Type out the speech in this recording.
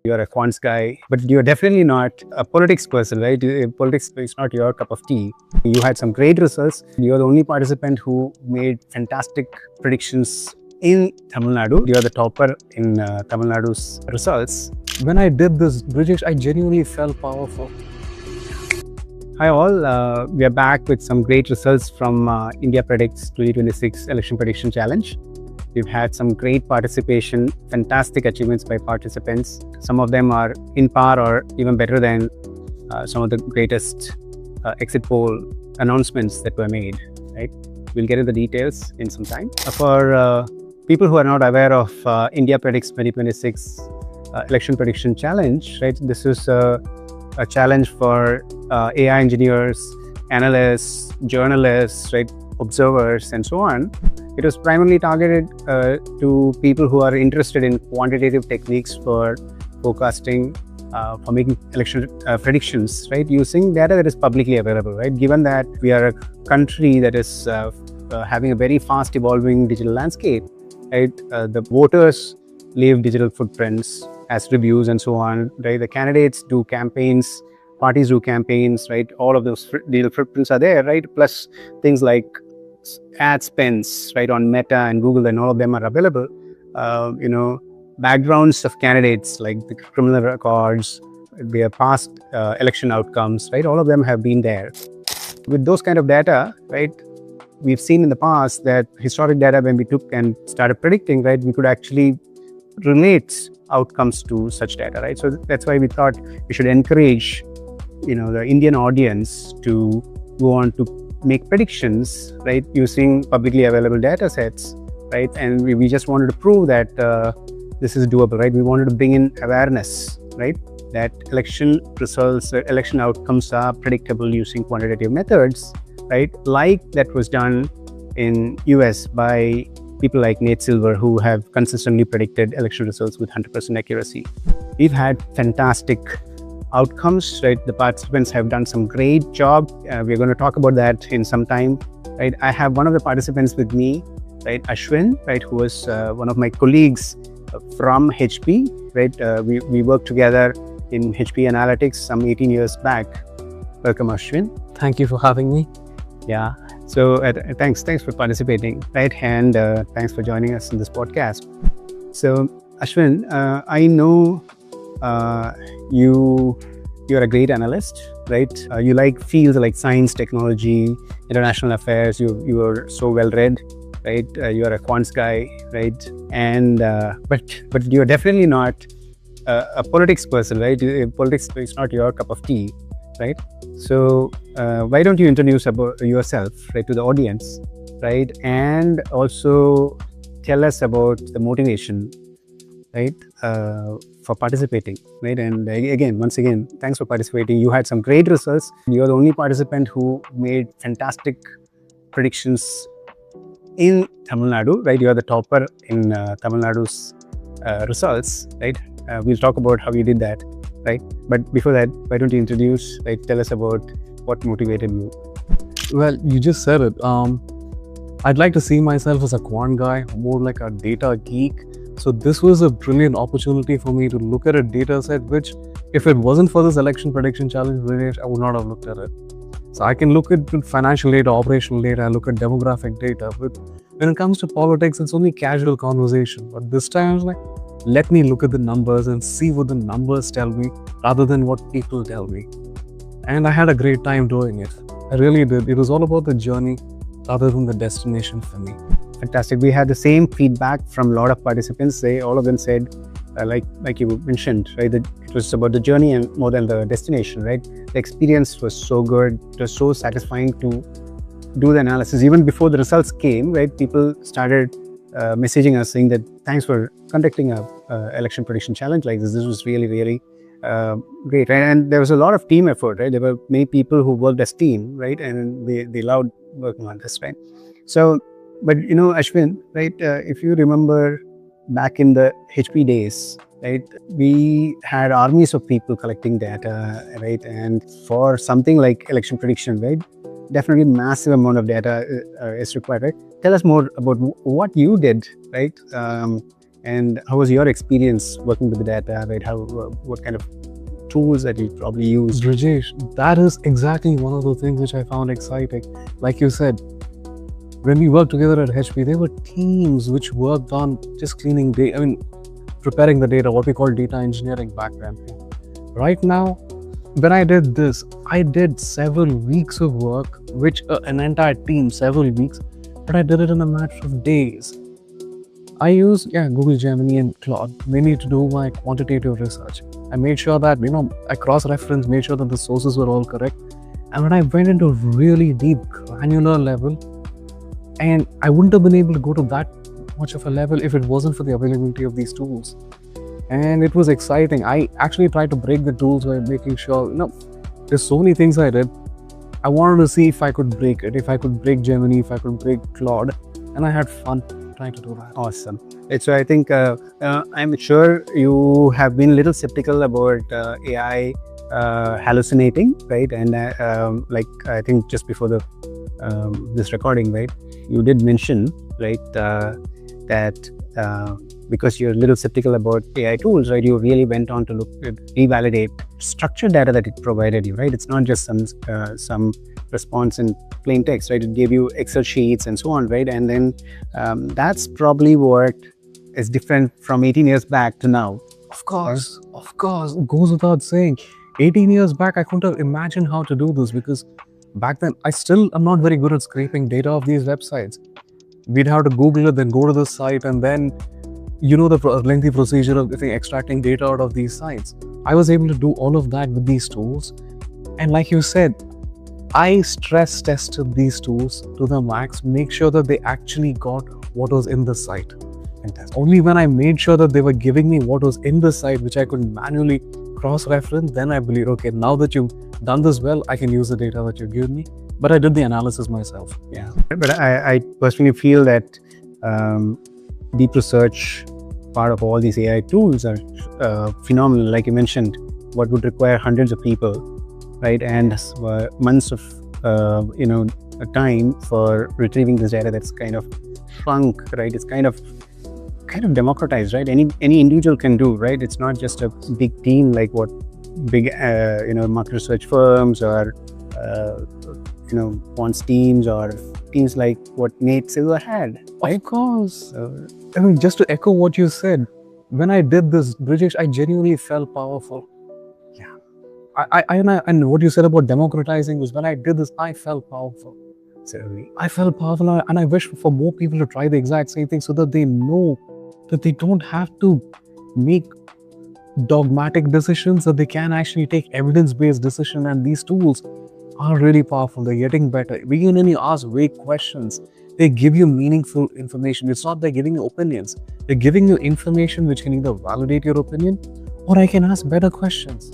You're a quants guy, but you're definitely not a politics person, right? Politics is not your cup of tea. You had some great results. You're the only participant who made fantastic predictions in Tamil Nadu. You're the topper in Tamil Nadu's results. When I did this, Brijesh, I genuinely felt powerful. Hi all, we are back with some great results from India Predicts 2026 Election Prediction Challenge. We've had some great participation, fantastic achievements by participants. Some of them are in par or even better than some of the greatest exit poll announcements that were made, right? We'll get into the details in some time. For people who are not aware of India Predicts 2026 Election Prediction Challenge, right? This is a challenge for AI engineers, analysts, journalists, right, observers, and so on. It was primarily targeted to people who are interested in quantitative techniques for forecasting, for making election predictions, right, using data that is publicly available, right? Given that we are a country that is having a very fast evolving digital landscape, right? The voters leave digital footprints as reviews and so on, right? The candidates do campaigns, parties do campaigns, right? All of those digital footprints are there, right? Plus things like ad spends, right, on Meta and Google, and all of them are available. Backgrounds of candidates like the criminal records, their past election outcomes, right? All of them have been there. With those kind of data, right, we've seen in the past that historic data, when we took and started predicting, right, we could actually relate outcomes to such data, right? So that's why we thought we should encourage, the Indian audience to go on to make predictions, right, using publicly available data sets, right? And we just wanted to prove that this is doable, right? We wanted to bring in awareness, right, that election results, election outcomes are predictable using quantitative methods, right? Like that was done in US by people like Nate Silver, who have consistently predicted election results with 100% accuracy. We've had fantastic outcomes, right? The participants have done some great job. We're going to talk about that in some time, right? I have one of the participants with me, right? Ashwin, right? Who was one of my colleagues from HP, right? We worked together in HP Analytics some 18 years back. Welcome, Ashwin. Thank you for having me. Yeah. So thanks for participating, right? And thanks for joining us in this podcast. So Ashwin, I know you're a great analyst, right? You like fields like science, technology, international affairs. You are so well read, right? You are a quants guy, right? And but you're definitely not a politics person, right? Politics is not your cup of tea, right? So why don't you introduce about yourself, right, to the audience, right? And also tell us about the motivation, right, for participating, right? And once again, thanks for participating. You had some great results. You're the only participant who made fantastic predictions in Tamil Nadu, right? You're the topper in Tamil Nadu's results, right? We'll talk about how you did that, right? But before that, why don't you introduce, right, tell us about what motivated you? Well, you just said it. I'd like to see myself as a quant guy, more like a data geek. So this was a brilliant opportunity for me to look at a data set, which if it wasn't for this election prediction challenge, I would not have looked at it. So I can look at financial data, operational data, I look at demographic data. But when it comes to politics, it's only casual conversation. But this time I was like, let me look at the numbers and see what the numbers tell me rather than what people tell me. And I had a great time doing it. I really did. It was all about the journey rather than the destination for me. Fantastic. We had the same feedback from a lot of participants. All of them said, like you mentioned, right, that it was about the journey and more than the destination, right? The experience was so good. It was so satisfying to do the analysis. Even before the results came, right, people started messaging us saying that thanks for conducting a election prediction challenge like this. This was really, really great, right? And there was a lot of team effort, right? There were many people who worked as team, right? And they loved working on this, right? So, but Ashwin, right? If you remember back in the HP days, right? We had armies of people collecting data, right? And for something like election prediction, right? Definitely massive amount of data is required, right? Tell us more about what you did, right? And how was your experience working with the data, right? What kind of tools that you probably used? Rajesh, that is exactly one of the things which I found exciting. Like you said, when we worked together at HP, there were teams which worked on just cleaning data, preparing the data, what we call data engineering back then. Right now, when I did this, I did several weeks of work, which an entire team, several weeks, but I did it in a matter of days. I used Google Gemini and Claude mainly to do my quantitative research. I made sure that, I cross-referenced, made sure that the sources were all correct. And when I went into really deep, granular level, and I wouldn't have been able to go to that much of a level if it wasn't for the availability of these tools. And it was exciting. I actually tried to break the tools by making sure, there's so many things I did. I wanted to see if I could break it, if I could break Gemini, if I could break Claude, and I had fun trying to do that. Awesome. So I think I'm sure you have been a little skeptical about AI hallucinating, right? And I think just before this recording, right, you did mention, right, that because you're a little skeptical about AI tools, right, you really went on to revalidate structured data that it provided you, right? It's not just some response in plain text, right? It gave you Excel sheets and so on, right? And then that's probably what is different from 18 years back to now. Of course, it goes without saying. 18 years back, I couldn't have imagined how to do this because back then, I still am not very good at scraping data of these websites. We'd have to Google it, then go to the site, and then the lengthy procedure of extracting data out of these sites. I was able to do all of that with these tools. And like you said, I stress tested these tools to the max, make sure that they actually got what was in the site. Fantastic. Only when I made sure that they were giving me what was in the site, which I could manually cross-reference, then I believe, okay, now that you've done this well, I can use the data that you've given me. But I did the analysis myself. Yeah. But I personally feel that deep research part of all these AI tools are phenomenal. Like you mentioned, what would require hundreds of people, right, and months of time for retrieving this data that's kind of shrunk, right? It's kind of democratized, right? Any individual can do, right? It's not just a big team like what big market research firms or quants teams or teams like what Nate Silver had. Of course. Just to echo what you said, when I did this, Brijesh, I genuinely felt powerful. Yeah. And what you said about democratizing was when I did this, I felt powerful. Certainly. I felt powerful, and I wish for more people to try the exact same thing so that they know that they don't have to make dogmatic decisions, that they can actually take evidence-based decisions, and these tools are really powerful. They're getting better. When you ask vague questions, they give you meaningful information. It's not they're giving you opinions. They're giving you information which can either validate your opinion or I can ask better questions.